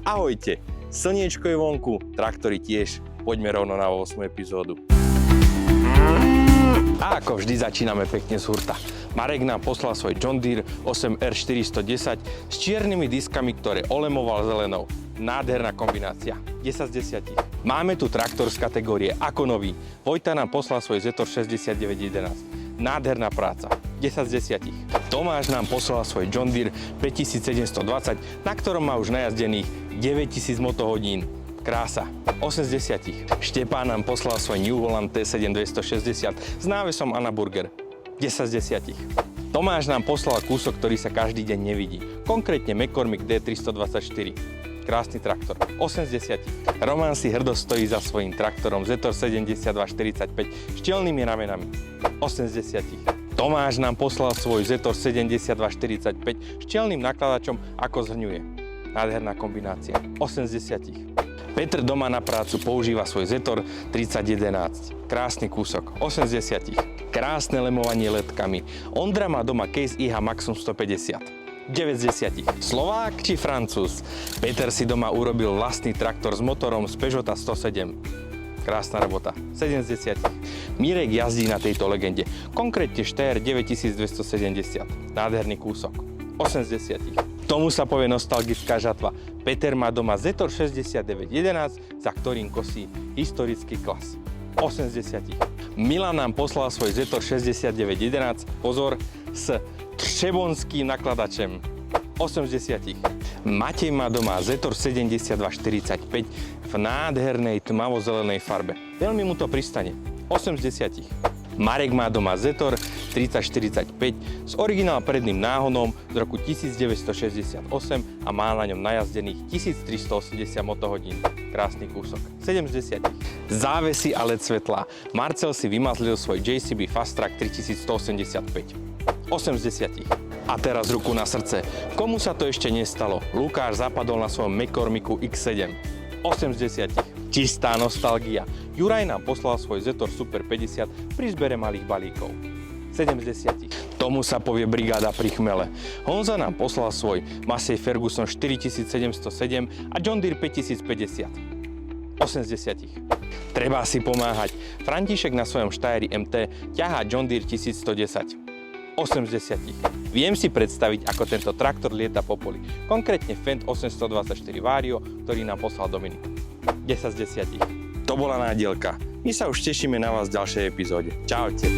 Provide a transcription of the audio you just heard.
Ahojte, slniečko je vonku, traktory tiež, poďme rovno na 8. epizódu. A ako vždy začíname pekne z hurta. Marek nám poslal svoj John Deere 8R410 s čiernymi diskami, ktoré olemoval zelenou. Nádherná kombinácia, 10 z 10. Máme tu traktor z kategórie ako nový. Vojta nám poslal svoj Zetor 6911. Nádherná práca, 10 z 10. Tomáš nám poslal svoj John Deere 5720, na ktorom má už najazdených 9000 motohodín. Krása, 8 z 10. Štepán nám poslal svoj New Holland T7 260 s návesom Anna Burger, 10 z 10. Tomáš nám poslal kúsok, ktorý sa každý deň nevidí, konkrétne McCormick D324. Krásny traktor, 8 z 10. Roman si hrdo stojí za svojím traktorom Zetor 7245 s čelnými ramenami, 8 z 10. Tomáš nám poslal svoj Zetor 7245 s čelným nakladačom ako zhrňuje. Nádherná kombinácia, 8 z 10. Petr doma na prácu používa svoj Zetor 3011. Krásny kúsok, 8 z 10. Krásne lemovanie ledkami. Ondra má doma Case IH Maxum 150. 9 z 10. Slovák či Francúz? Peter si doma urobil vlastný traktor s motorom z Peugeota 107. Krásna robota, 7 z 10. Mirek jazdí na tejto legende, konkrétne Steyr 9270. Nádherný kúsok, 8 z 10. Tomu sa povie nostalgická žatva. Peter má doma Zetor 6911, za ktorým kosí historický klas. 8 z 10. Milan nám poslal svoj Zetor 6911, pozor, s třebonským nakladačem. 8 z 10. Matej má doma Zetor 7245 v nádhernej tmavo-zelenej farbe. Veľmi mu to pristane. 8 z 10. Marek má doma Zetor 3045 s originál predným náhonom z roku 1968 a má na ňom najazdených 1380 motohodín. Krásny kúsok, 7 z 10. Závesy a LED svetlá. Marcel si vymazlil svoj JCB Fast Track 3185. 8 z 10. A teraz ruku na srdce. Komu sa to ešte nestalo? Lukáš zapadol na svojom McCormicku X7. 8 z 10. Čistá nostalgia. Juraj nám poslal svoj Zetor Super 50 pri zbere malých balíkov. 7 z 10. Tomu sa povie brigáda pri chmele. Honza nám poslal svoj Massey Ferguson 4707 a John Deere 5050. 8 z 10. Treba si pomáhať. František na svojom Steyri MT ťahá John Deere 1110. 8 z 10. Viem si predstaviť, ako tento traktor lieta po poli. Konkrétne Fendt 824 Vario, ktorý nám poslal Dominik. 10 z 10. To bola nádielka. My sa už tešíme na vás v ďalšej epizóde. Čaute.